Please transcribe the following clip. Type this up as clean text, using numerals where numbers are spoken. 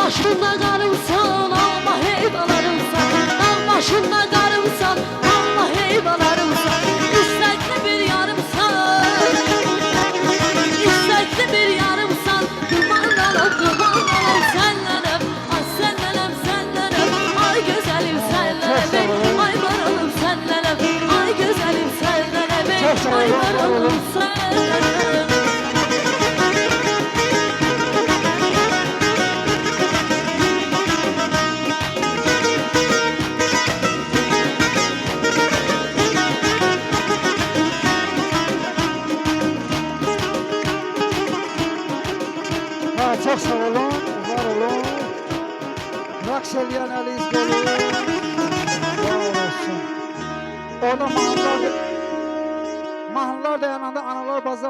başında karımsan, Allah heydalarımsan. Dağ başında karımsan, Allah heydalarımsan. İstekli bir yarımsan, istekli bir yarımsan. Duman alım senlenem, ay senlenem senlenem. Ay güzelim senlenem, ay varalım senlenem. Ay güzelim senlenem, ay varalım senlenem. Çok sağ olun, var olun. Raks eləyen Ali İzgeli. Var olsun. Orada mahnılar da yanında analar bazar.